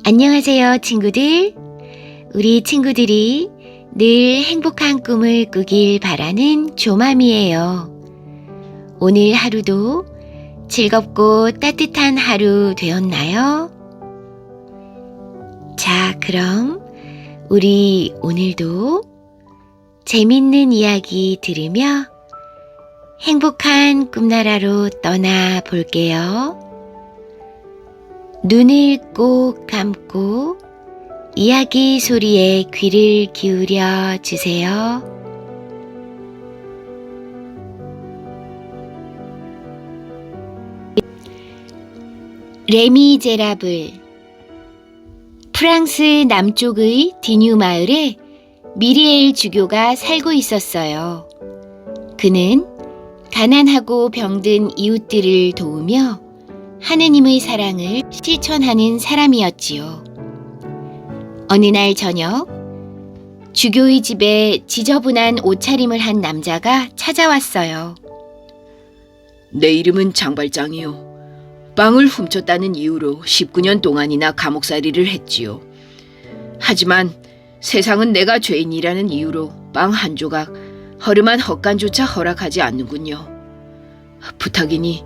안녕하세요, 친구들. 우리 친구들이 늘 행복한 꿈을 꾸길 바라는 조맘이에요. 오늘 하루도 즐겁고 따뜻한 하루 되었나요? 자, 그럼 우리 오늘도 재밌는 이야기 들으며 행복한 꿈나라로 떠나 볼게요. 눈을 꼭 감고 이야기 소리에 귀를 기울여 주세요. 레미제라블. 프랑스 남쪽의 디뉴 마을에 미리엘 주교가 살고 있었어요. 그는 가난하고 병든 이웃들을 도우며 하느님의 사랑을 실천하는 사람이었지요. 어느 날 저녁, 주교의 집에 지저분한 옷차림을 한 남자가 찾아왔어요. 내 이름은 장발장이요. 빵을 훔쳤다는 이유로 19년 동안이나 감옥살이를 했지요. 하지만 세상은 내가 죄인이라는 이유로 빵 한 조각, 허름한 헛간조차 허락하지 않는군요. 부탁이니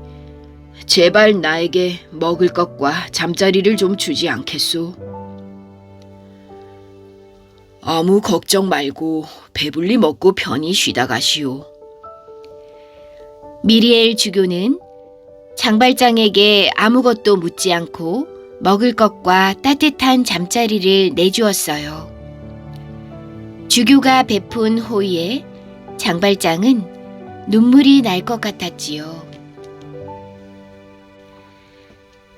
제발 나에게 먹을 것과 잠자리를 좀 주지 않겠소? 아무 걱정 말고 배불리 먹고 편히 쉬다 가시오. 미리엘 주교는 장발장에게 아무것도 묻지 않고 먹을 것과 따뜻한 잠자리를 내주었어요. 주교가 베푼 호의에 장발장은 눈물이 날 것 같았지요.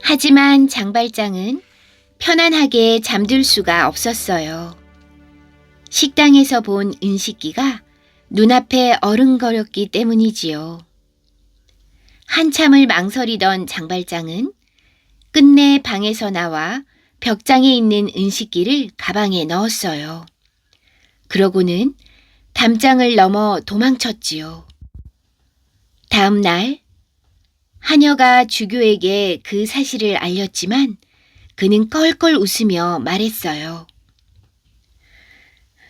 하지만 장발장은 편안하게 잠들 수가 없었어요. 식당에서 본 은식기가 눈앞에 어른거렸기 때문이지요. 한참을 망설이던 장발장은 끝내 방에서 나와 벽장에 있는 은식기를 가방에 넣었어요. 그러고는 담장을 넘어 도망쳤지요. 다음 날 하녀가 주교에게 그 사실을 알렸지만 그는 껄껄 웃으며 말했어요.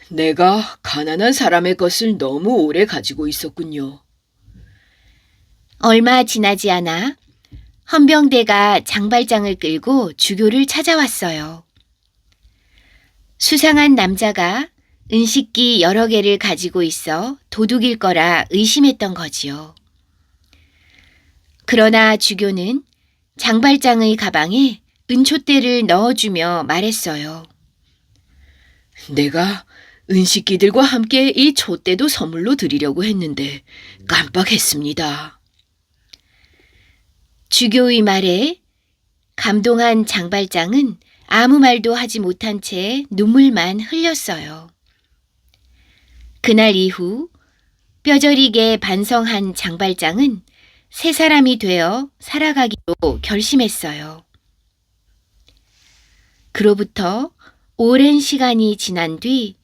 내가 가난한 사람의 것을 너무 오래 가지고 있었군요. 얼마 지나지 않아 헌병대가 장발장을 끌고 주교를 찾아왔어요. 수상한 남자가 은식기 여러 개를 가지고 있어 도둑일 거라 의심했던 거지요. 그러나 주교는 장발장의 가방에 은촛대를 넣어주며 말했어요. 내가 은식기들과 함께 이 촛대도 선물로 드리려고 했는데 깜빡했습니다. 주교의 말에 감동한 장발장은 아무 말도 하지 못한 채 눈물만 흘렸어요. 그날 이후 뼈저리게 반성한 장발장은 새 사람이 되어 살아가기로 결심했어요. 그로부터 오랜 시간이 지난 뒤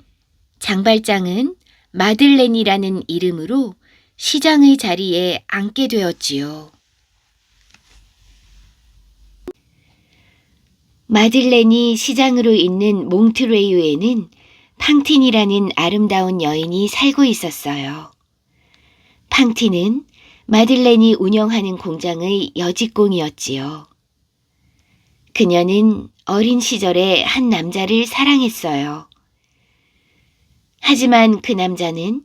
장발장은 마들렌이라는 이름으로 시장의 자리에 앉게 되었지요. 마들렌이 시장으로 있는 몽트레이유에는 팡틴이라는 아름다운 여인이 살고 있었어요. 팡틴은 마들렌이 운영하는 공장의 여직공이었지요. 그녀는 어린 시절에 한 남자를 사랑했어요. 하지만 그 남자는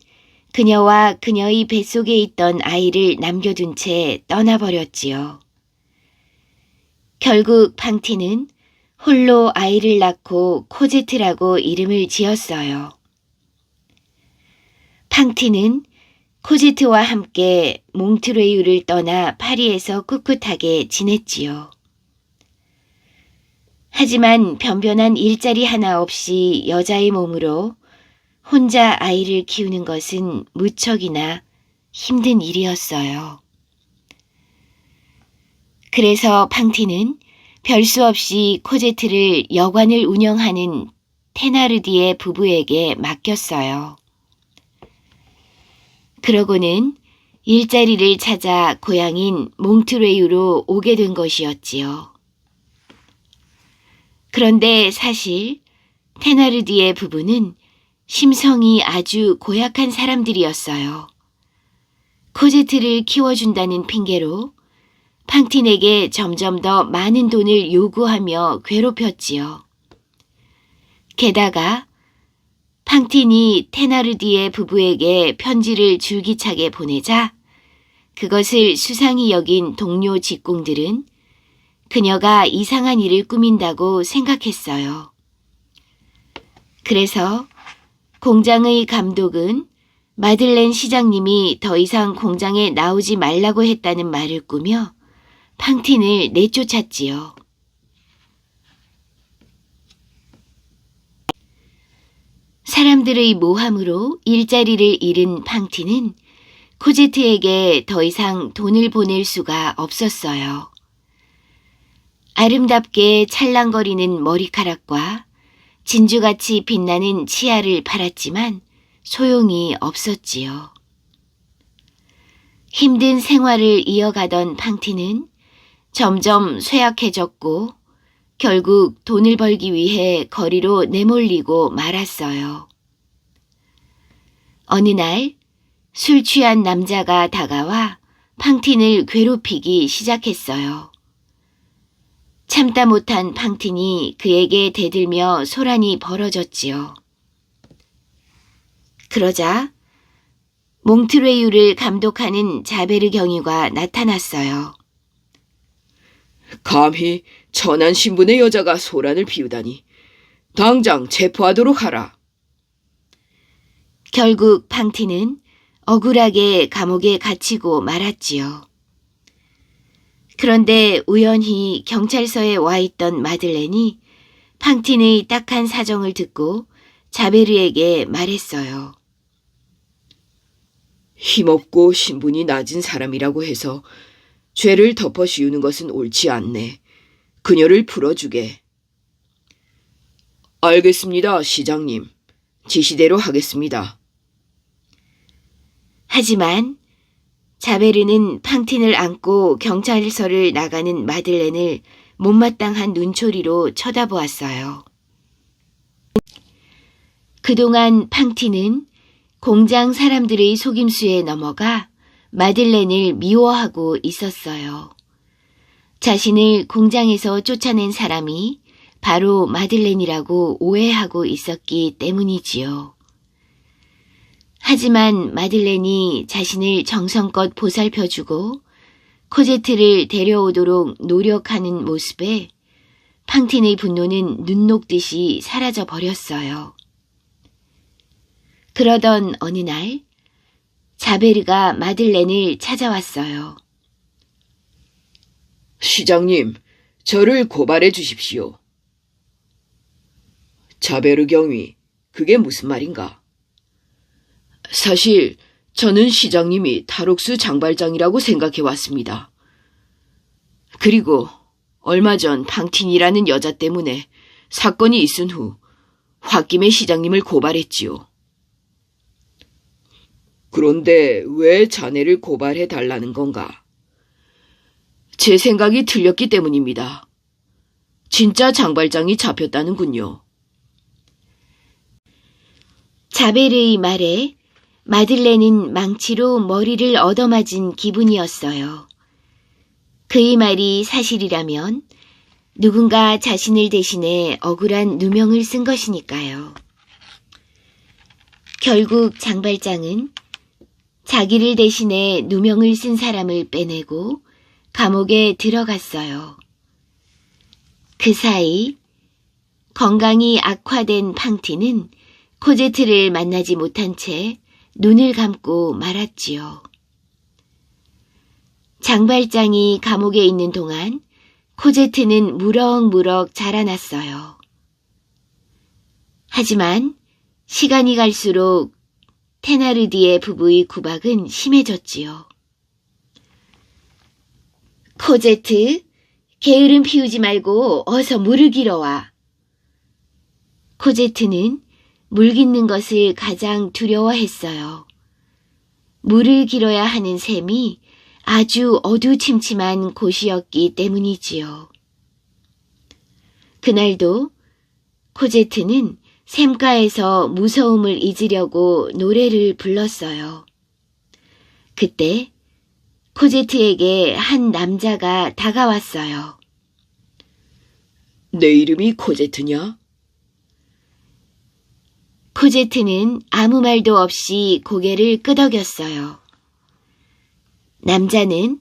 그녀와 그녀의 뱃속에 있던 아이를 남겨둔 채 떠나버렸지요. 결국 팡틴은 홀로 아이를 낳고 코제트라고 이름을 지었어요. 팡틴은 코제트와 함께 몽트레이유를 떠나 파리에서 꿋꿋하게 지냈지요. 하지만 변변한 일자리 하나 없이 여자의 몸으로 혼자 아이를 키우는 것은 무척이나 힘든 일이었어요. 그래서 팡틴은 별 수 없이 코제트를 여관을 운영하는 테나르디에 부부에게 맡겼어요. 그러고는 일자리를 찾아 고향인 몽트레이유로 오게 된 것이었지요. 그런데 사실 테나르디에 부부는 심성이 아주 고약한 사람들이었어요. 코제트를 키워준다는 핑계로 팡틴에게 점점 더 많은 돈을 요구하며 괴롭혔지요. 게다가 팡틴이 테나르디에 부부에게 편지를 줄기차게 보내자 그것을 수상히 여긴 동료 직공들은 그녀가 이상한 일을 꾸민다고 생각했어요. 그래서 공장의 감독은 마들렌 시장님이 더 이상 공장에 나오지 말라고 했다는 말을 꾸며 팡틴을 내쫓았지요. 사람들의 모함으로 일자리를 잃은 팡틴은 코제트에게 더 이상 돈을 보낼 수가 없었어요. 아름답게 찰랑거리는 머리카락과 진주같이 빛나는 치아를 팔았지만 소용이 없었지요. 힘든 생활을 이어가던 팡틴은 점점 쇠약해졌고 결국 돈을 벌기 위해 거리로 내몰리고 말았어요. 어느 날 술 취한 남자가 다가와 팡틴을 괴롭히기 시작했어요. 참다 못한 팡틴이 그에게 대들며 소란이 벌어졌지요. 그러자 몽트레유를 감독하는 자베르 경위가 나타났어요. 감히 천한 신분의 여자가 소란을 피우다니. 당장 체포하도록 하라. 결국 팡틴은 억울하게 감옥에 갇히고 말았지요. 그런데 우연히 경찰서에 와 있던 마들렌이 팡틴의 딱한 사정을 듣고 자베르에게 말했어요. 힘없고 신분이 낮은 사람이라고 해서 죄를 덮어 씌우는 것은 옳지 않네. 그녀를 풀어주게. 알겠습니다, 시장님. 지시대로 하겠습니다. 하지만 자베르는 팡틴을 안고 경찰서를 나가는 마들렌을 못마땅한 눈초리로 쳐다보았어요. 그동안 팡틴은 공장 사람들의 속임수에 넘어가 마들렌을 미워하고 있었어요. 자신을 공장에서 쫓아낸 사람이 바로 마들렌이라고 오해하고 있었기 때문이지요. 하지만 마들렌이 자신을 정성껏 보살펴주고 코제트를 데려오도록 노력하는 모습에 팡틴의 분노는 눈 녹듯이 사라져 버렸어요. 그러던 어느 날 자베르가 마들렌을 찾아왔어요. 시장님, 저를 고발해 주십시오. 자베르 경위, 그게 무슨 말인가? 사실 저는 시장님이 탈옥수 장발장이라고 생각해 왔습니다. 그리고 얼마 전 팡틴이라는 여자 때문에 사건이 있은 후 홧김에 시장님을 고발했지요. 그런데 왜 자네를 고발해 달라는 건가? 제 생각이 틀렸기 때문입니다. 진짜 장발장이 잡혔다는군요. 자베르의 말에 마들렌은 망치로 머리를 얻어맞은 기분이었어요. 그의 말이 사실이라면 누군가 자신을 대신해 억울한 누명을 쓴 것이니까요. 결국 장발장은 자기를 대신해 누명을 쓴 사람을 빼내고 감옥에 들어갔어요. 그 사이 건강이 악화된 팡틴은 코제트를 만나지 못한 채 눈을 감고 말았지요. 장발장이 감옥에 있는 동안 코제트는 무럭무럭 자라났어요. 하지만 시간이 갈수록 테나르디에 부부의 구박은 심해졌지요. 코제트, 게으름 피우지 말고 어서 물을 길어와. 코제트는 물 깃는 것을 가장 두려워했어요. 물을 길어야 하는 샘이 아주 어두침침한 곳이었기 때문이지요. 그날도 코제트는 샘가에서 무서움을 잊으려고 노래를 불렀어요. 그때 코제트에게 한 남자가 다가왔어요. 내 이름이 코제트냐? 코제트는 아무 말도 없이 고개를 끄덕였어요. 남자는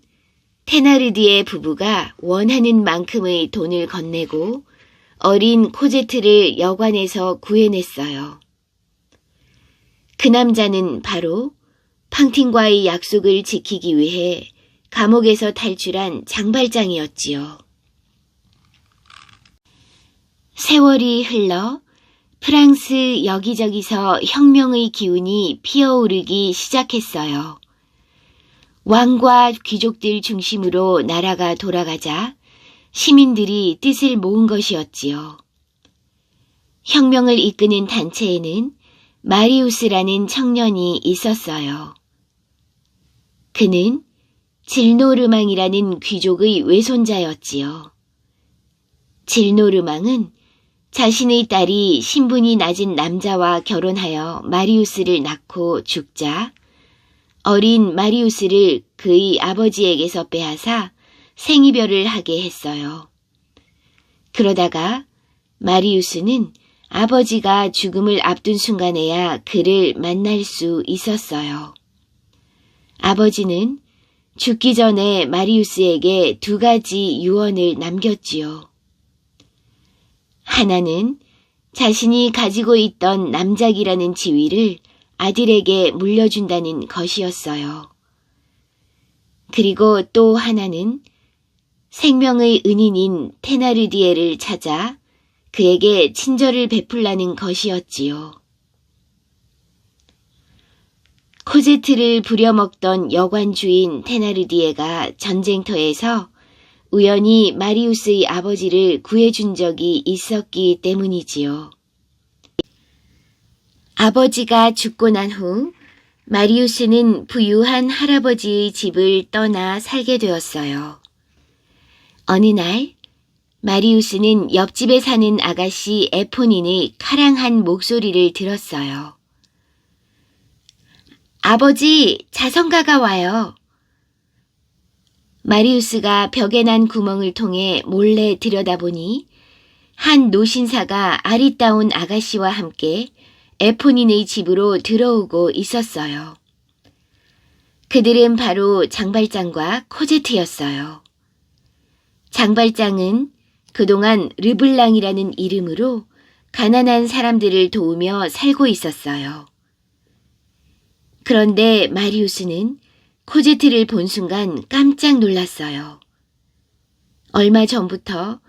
테나르디에 부부가 원하는 만큼의 돈을 건네고 어린 코제트를 여관에서 구해냈어요. 그 남자는 바로 팡틴과의 약속을 지키기 위해 감옥에서 탈출한 장발장이었지요. 세월이 흘러 프랑스 여기저기서 혁명의 기운이 피어오르기 시작했어요. 왕과 귀족들 중심으로 나라가 돌아가자 시민들이 뜻을 모은 것이었지요. 혁명을 이끄는 단체에는 마리우스라는 청년이 있었어요. 그는 질노르망이라는 귀족의 외손자였지요. 질노르망은 자신의 딸이 신분이 낮은 남자와 결혼하여 마리우스를 낳고 죽자 어린 마리우스를 그의 아버지에게서 빼앗아 생이별을 하게 했어요. 그러다가 마리우스는 아버지가 죽음을 앞둔 순간에야 그를 만날 수 있었어요. 아버지는 죽기 전에 마리우스에게 2가지 유언을 남겼지요. 하나는 자신이 가지고 있던 남작이라는 지위를 아들에게 물려준다는 것이었어요. 그리고 또 하나는 생명의 은인인 테나르디에를 찾아 그에게 친절을 베풀라는 것이었지요. 코제트를 부려먹던 여관 주인 테나르디에가 전쟁터에서 우연히 마리우스의 아버지를 구해준 적이 있었기 때문이지요. 아버지가 죽고 난 후 마리우스는 부유한 할아버지의 집을 떠나 살게 되었어요. 어느 날 마리우스는 옆집에 사는 아가씨 에포닌의 카랑한 목소리를 들었어요. 아버지, 자선가가 와요. 마리우스가 벽에 난 구멍을 통해 몰래 들여다보니 한 노신사가 아리따운 아가씨와 함께 에포닌의 집으로 들어오고 있었어요. 그들은 바로 장발장과 코제트였어요. 장발장은 그동안 르블랑이라는 이름으로 가난한 사람들을 도우며 살고 있었어요. 그런데 마리우스는 코제트를 본 순간 깜짝 놀랐어요. 얼마 전부터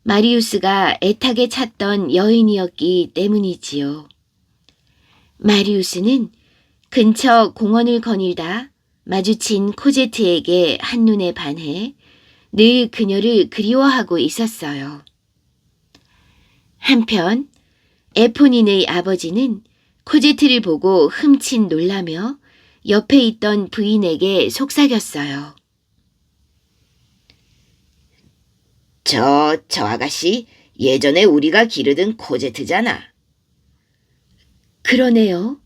마리우스가 애타게 찾던 여인이었기 때문이지요. 마리우스는 근처 공원을 거닐다 마주친 코제트에게 한눈에 반해 늘 그녀를 그리워하고 있었어요. 한편 에포닌의 아버지는 코제트를 보고 흠칫 놀라며 옆에 있던 부인에게 속삭였어요. 저 아가씨 예전에 우리가 기르던 코제트잖아. 그러네요.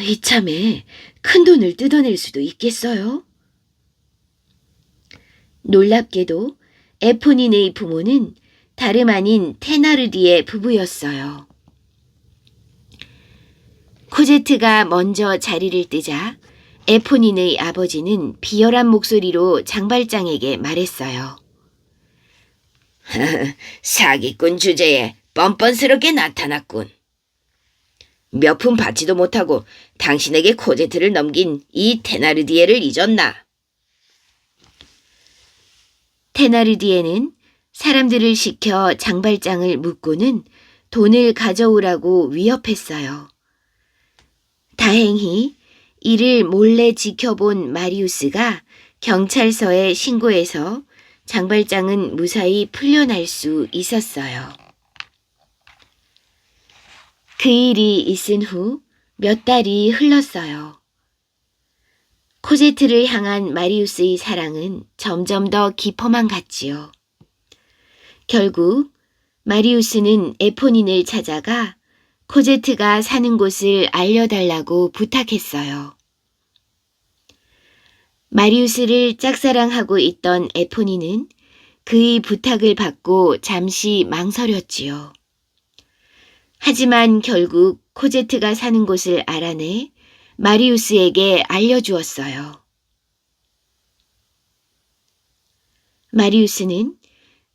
이참에 큰돈을 뜯어낼 수도 있겠어요. 놀랍게도 에포닌의 부모는 다름 아닌 테나르디의 부부였어요. 코제트가 먼저 자리를 뜨자 에포닌의 아버지는 비열한 목소리로 장발장에게 말했어요. 사기꾼 주제에 뻔뻔스럽게 나타났군. 몇 푼 받지도 못하고 당신에게 코제트를 넘긴 이 테나르디에를 잊었나? 테나르디에는 사람들을 시켜 장발장을 묻고는 돈을 가져오라고 위협했어요. 다행히 이를 몰래 지켜본 마리우스가 경찰서에 신고해서 장발장은 무사히 풀려날 수 있었어요. 그 일이 있은 후 몇 달이 흘렀어요. 코제트를 향한 마리우스의 사랑은 점점 더 깊어만 갔지요. 결국 마리우스는 에포닌을 찾아가 코제트가 사는 곳을 알려달라고 부탁했어요. 마리우스를 짝사랑하고 있던 에포닌은 그의 부탁을 받고 잠시 망설였지요. 하지만 결국 코제트가 사는 곳을 알아내 마리우스에게 알려주었어요. 마리우스는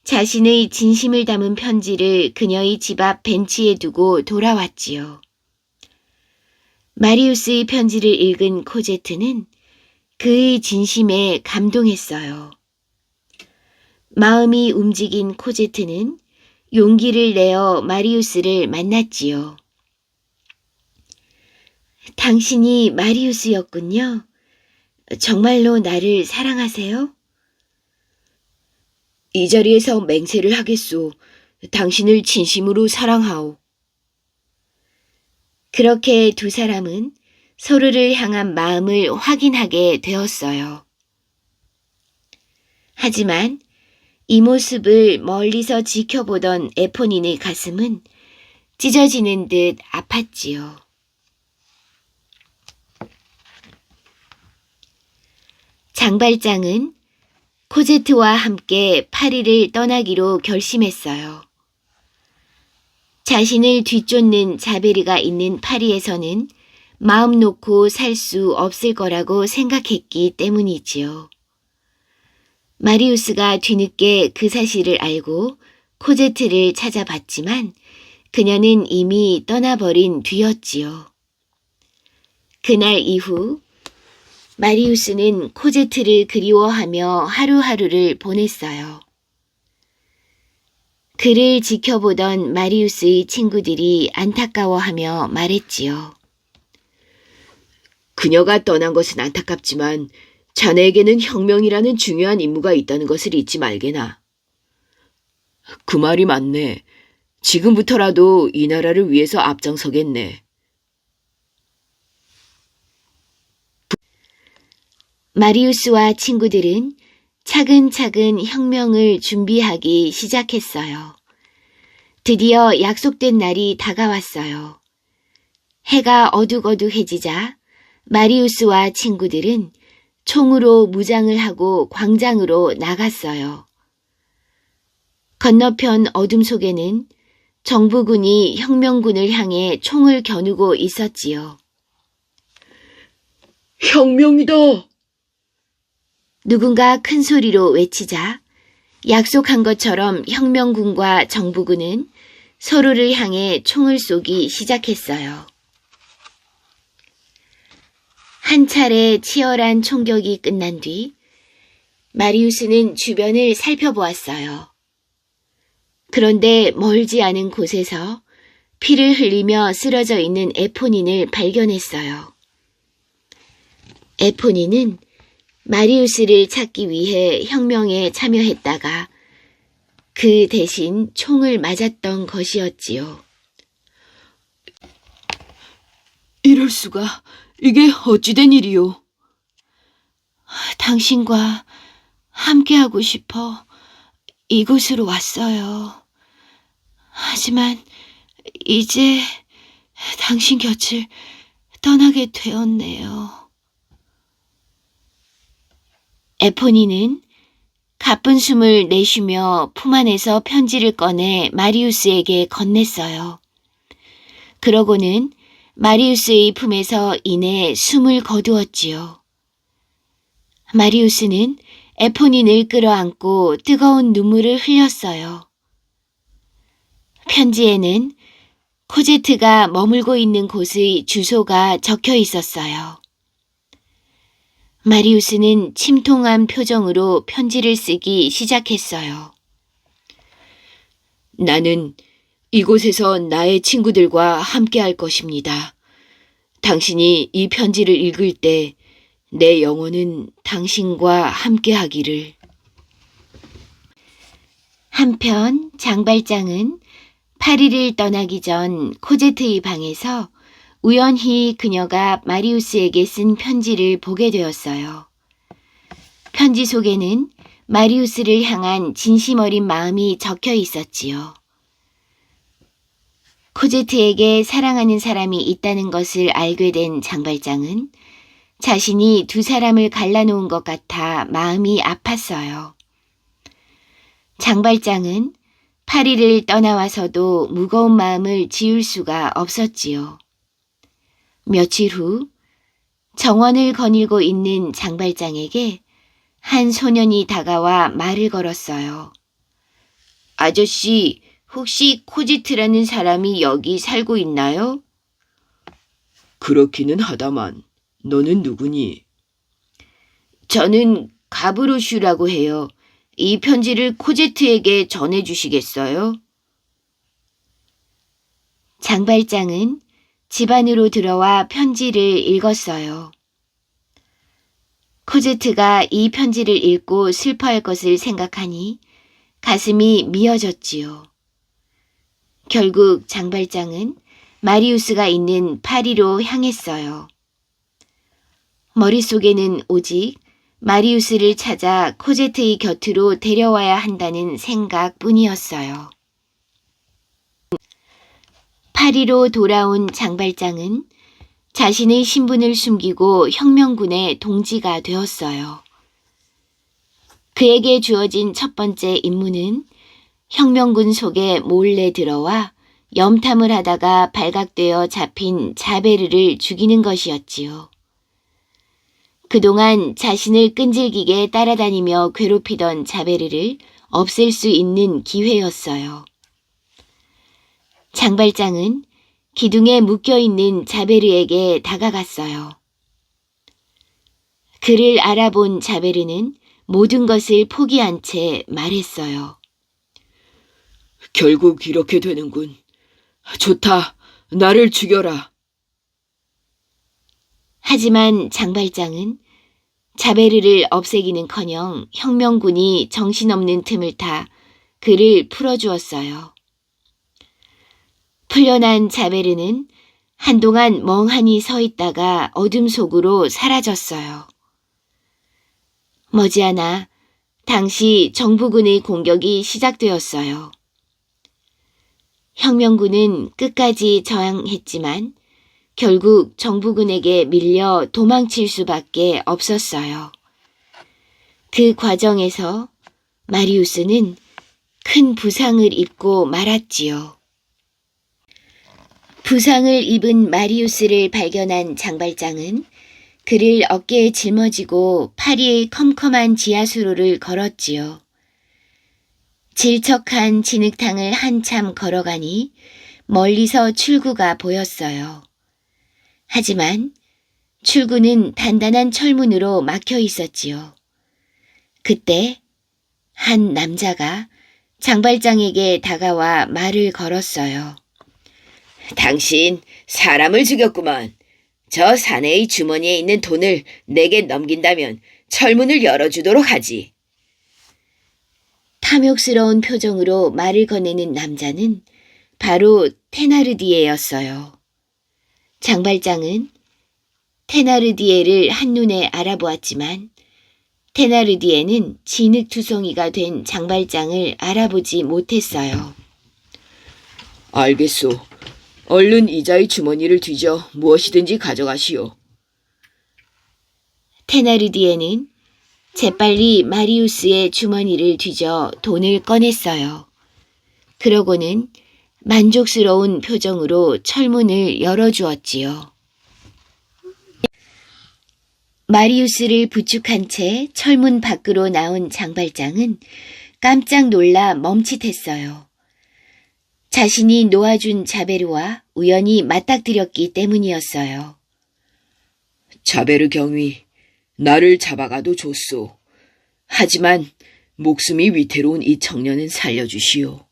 자신의 진심을 담은 편지를 그녀의 집 앞 벤치에 두고 돌아왔지요. 마리우스의 편지를 읽은 코제트는 그의 진심에 감동했어요. 마음이 움직인 코제트는 용기를 내어 마리우스를 만났지요. 당신이 마리우스였군요. 정말로 나를 사랑하세요? 이 자리에서 맹세를 하겠소. 당신을 진심으로 사랑하오. 그렇게 두 사람은 서로를 향한 마음을 확인하게 되었어요. 하지만 이 모습을 멀리서 지켜보던 에포닌의 가슴은 찢어지는 듯 아팠지요. 장발장은 코제트와 함께 파리를 떠나기로 결심했어요. 자신을 뒤쫓는 자베리가 있는 파리에서는 마음 놓고 살 수 없을 거라고 생각했기 때문이지요. 마리우스가 뒤늦게 그 사실을 알고 코제트를 찾아봤지만 그녀는 이미 떠나버린 뒤였지요. 그날 이후 마리우스는 코제트를 그리워하며 하루하루를 보냈어요. 그를 지켜보던 마리우스의 친구들이 안타까워하며 말했지요. 그녀가 떠난 것은 안타깝지만 자네에게는 혁명이라는 중요한 임무가 있다는 것을 잊지 말게나. 그 말이 맞네. 지금부터라도 이 나라를 위해서 앞장서겠네. 마리우스와 친구들은 차근차근 혁명을 준비하기 시작했어요. 드디어 약속된 날이 다가왔어요. 해가 어둑어둑해지자 마리우스와 친구들은 총으로 무장을 하고 광장으로 나갔어요. 건너편 어둠 속에는 정부군이 혁명군을 향해 총을 겨누고 있었지요. 혁명이다! 누군가 큰 소리로 외치자 약속한 것처럼 혁명군과 정부군은 서로를 향해 총을 쏘기 시작했어요. 한 차례 치열한 총격이 끝난 뒤 마리우스는 주변을 살펴보았어요. 그런데 멀지 않은 곳에서 피를 흘리며 쓰러져 있는 에포닌을 발견했어요. 에포닌은 마리우스를 찾기 위해 혁명에 참여했다가 그 대신 총을 맞았던 것이었지요. 이럴 수가. 이게 어찌된 일이오? 당신과 함께하고 싶어 이곳으로 왔어요. 하지만 이제 당신 곁을 떠나게 되었네요. 에포니는 가쁜 숨을 내쉬며 품 안에서 편지를 꺼내 마리우스에게 건넸어요. 그러고는 마리우스의 품에서 이내 숨을 거두었지요. 마리우스는 에포닌을 끌어안고 뜨거운 눈물을 흘렸어요. 편지에는 코제트가 머물고 있는 곳의 주소가 적혀 있었어요. 마리우스는 침통한 표정으로 편지를 쓰기 시작했어요. 나는 이곳에서 나의 친구들과 함께 할 것입니다. 당신이 이 편지를 읽을 때 내 영혼은 당신과 함께 하기를. 한편 장발장은 파리를 떠나기 전 코제트의 방에서 우연히 그녀가 마리우스에게 쓴 편지를 보게 되었어요. 편지 속에는 마리우스를 향한 진심 어린 마음이 적혀 있었지요. 코제트에게 사랑하는 사람이 있다는 것을 알게 된 장발장은 자신이 두 사람을 갈라놓은 것 같아 마음이 아팠어요. 장발장은 파리를 떠나와서도 무거운 마음을 지울 수가 없었지요. 며칠 후 정원을 거닐고 있는 장발장에게 한 소년이 다가와 말을 걸었어요. 아저씨, 혹시 코지트라는 사람이 여기 살고 있나요? 그렇기는 하다만 너는 누구니? 저는 가브로슈라고 해요. 이 편지를 코제트에게 전해주시겠어요? 장발장은 집 안으로 들어와 편지를 읽었어요. 코제트가 이 편지를 읽고 슬퍼할 것을 생각하니 가슴이 미어졌지요. 결국 장발장은 마리우스가 있는 파리로 향했어요. 머릿속에는 오직 마리우스를 찾아 코제트의 곁으로 데려와야 한다는 생각뿐이었어요. 파리로 돌아온 장발장은 자신의 신분을 숨기고 혁명군의 동지가 되었어요. 그에게 주어진 첫 번째 임무는 혁명군 속에 몰래 들어와 염탐을 하다가 발각되어 잡힌 자베르를 죽이는 것이었지요. 그동안 자신을 끈질기게 따라다니며 괴롭히던 자베르를 없앨 수 있는 기회였어요. 장발장은 기둥에 묶여있는 자베르에게 다가갔어요. 그를 알아본 자베르는 모든 것을 포기한 채 말했어요. 결국 이렇게 되는군. 좋다. 나를 죽여라. 하지만 장발장은 자베르를 없애기는커녕 혁명군이 정신없는 틈을 타 그를 풀어주었어요. 풀려난 자베르는 한동안 멍하니 서 있다가 어둠 속으로 사라졌어요. 머지않아 당시 정부군의 공격이 시작되었어요. 혁명군은 끝까지 저항했지만 결국 정부군에게 밀려 도망칠 수밖에 없었어요. 그 과정에서 마리우스는 큰 부상을 입고 말았지요. 부상을 입은 마리우스를 발견한 장발장은 그를 어깨에 짊어지고 파리의 컴컴한 지하수로를 걸었지요. 질척한 진흙탕을 한참 걸어가니 멀리서 출구가 보였어요. 하지만 출구는 단단한 철문으로 막혀 있었지요. 그때 한 남자가 장발장에게 다가와 말을 걸었어요. 당신 사람을 죽였구만. 저 사내의 주머니에 있는 돈을 내게 넘긴다면 철문을 열어주도록 하지. 탐욕스러운 표정으로 말을 건네는 남자는 바로 테나르디에였어요. 장발장은 테나르디에를 한눈에 알아보았지만 테나르디에는 진흙투성이가 된 장발장을 알아보지 못했어요. 알겠소. 얼른 이자의 주머니를 뒤져 무엇이든지 가져가시오. 테나르디에는 재빨리 마리우스의 주머니를 뒤져 돈을 꺼냈어요. 그러고는 만족스러운 표정으로 철문을 열어주었지요. 마리우스를 부축한 채 철문 밖으로 나온 장발장은 깜짝 놀라 멈칫했어요. 자신이 놓아준 자베르와 우연히 맞닥뜨렸기 때문이었어요. 자베르 경위, 나를 잡아가도 좋소. 하지만 목숨이 위태로운 이 청년은 살려주시오.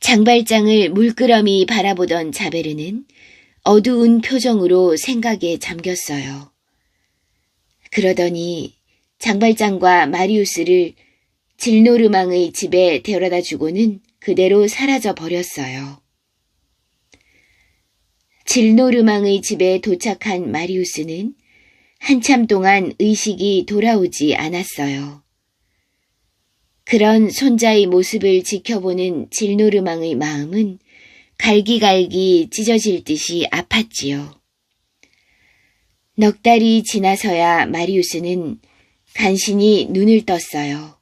장발장을 물끄러미 바라보던 자베르는 어두운 표정으로 생각에 잠겼어요. 그러더니 장발장과 마리우스를 질노르망의 집에 데려다 주고는 그대로 사라져 버렸어요. 질노르망의 집에 도착한 마리우스는 한참 동안 의식이 돌아오지 않았어요. 그런 손자의 모습을 지켜보는 질노르망의 마음은 갈기갈기 찢어질 듯이 아팠지요. 넉 달이 지나서야 마리우스는 간신히 눈을 떴어요.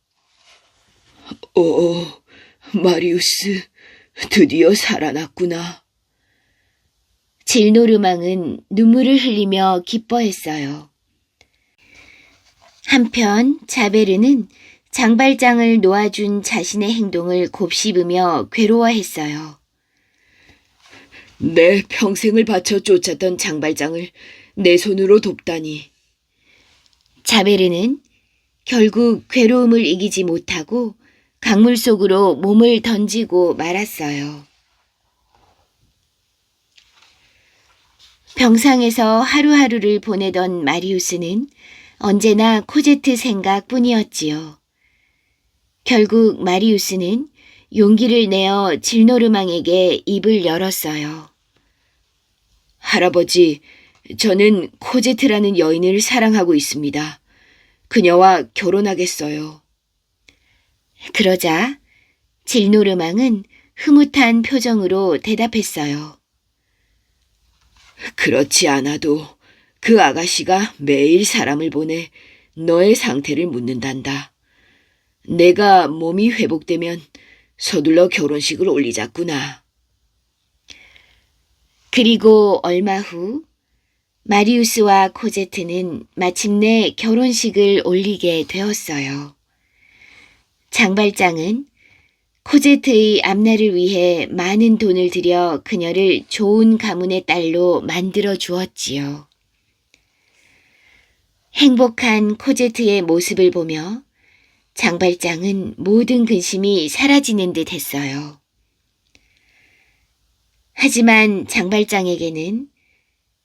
마리우스, 드디어 살아났구나. 질노르망은 눈물을 흘리며 기뻐했어요. 한편 자베르는 장발장을 놓아준 자신의 행동을 곱씹으며 괴로워했어요. 내 평생을 바쳐 쫓았던 장발장을 내 손으로 돕다니. 자베르는 결국 괴로움을 이기지 못하고 강물 속으로 몸을 던지고 말았어요. 병상에서 하루하루를 보내던 마리우스는 언제나 코제트 생각뿐이었지요. 결국 마리우스는 용기를 내어 질노르망에게 입을 열었어요. 할아버지, 저는 코제트라는 여인을 사랑하고 있습니다. 그녀와 결혼하겠어요. 그러자 질노르망은 흐뭇한 표정으로 대답했어요. 그렇지 않아도 그 아가씨가 매일 사람을 보내 너의 상태를 묻는단다. 내가 몸이 회복되면 서둘러 결혼식을 올리자꾸나. 그리고 얼마 후 마리우스와 코제트는 마침내 결혼식을 올리게 되었어요. 장발장은 코제트의 앞날을 위해 많은 돈을 들여 그녀를 좋은 가문의 딸로 만들어 주었지요. 행복한 코제트의 모습을 보며 장발장은 모든 근심이 사라지는 듯 했어요. 하지만 장발장에게는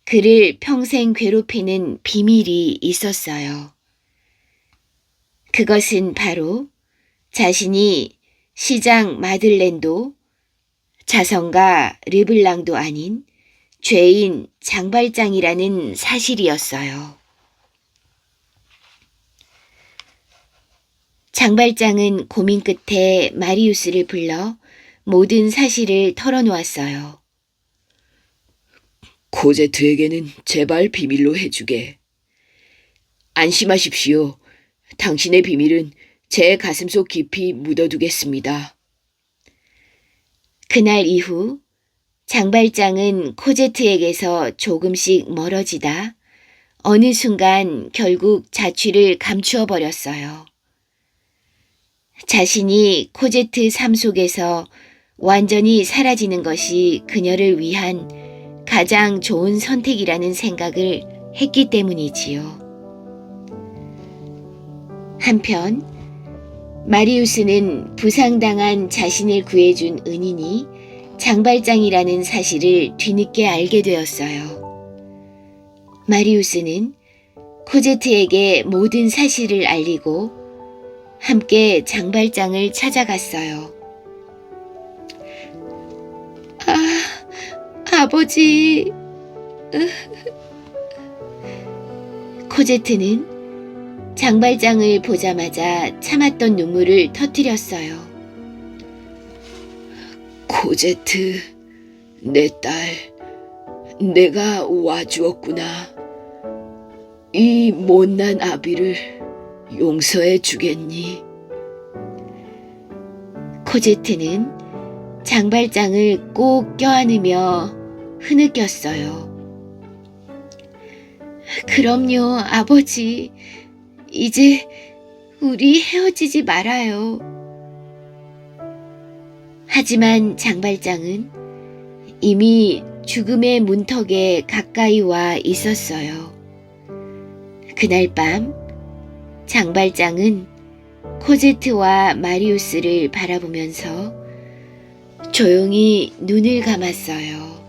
그를 평생 괴롭히는 비밀이 있었어요. 그것은 바로 자신이 시장 마들렌도 자성가 르블랑도 아닌 죄인 장발장이라는 사실이었어요. 장발장은 고민 끝에 마리우스를 불러 모든 사실을 털어놓았어요. 코제트에게는 제발 비밀로 해주게. 안심하십시오. 당신의 비밀은 제 가슴속 깊이 묻어두겠습니다. 그날 이후 장발장은 코제트에게서 조금씩 멀어지다 어느 순간 결국 자취를 감추어 버렸어요. 자신이 코제트 삶 속에서 완전히 사라지는 것이 그녀를 위한 가장 좋은 선택이라는 생각을 했기 때문이지요. 한편 마리우스는 부상당한 자신을 구해준 은인이 장발장이라는 사실을 뒤늦게 알게 되었어요. 마리우스는 코제트에게 모든 사실을 알리고 함께 장발장을 찾아갔어요. 아버지. 코제트는 장발장을 보자마자 참았던 눈물을 터뜨렸어요. 코제트, 내 딸, 내가 와주었구나. 이 못난 아비를 용서해 주겠니? 코제트는 장발장을 꼭 껴안으며 흐느꼈어요. 그럼요, 아버지. 이제 우리 헤어지지 말아요. 하지만 장발장은 이미 죽음의 문턱에 가까이 와 있었어요. 그날 밤 장발장은 코제트와 마리우스를 바라보면서 조용히 눈을 감았어요.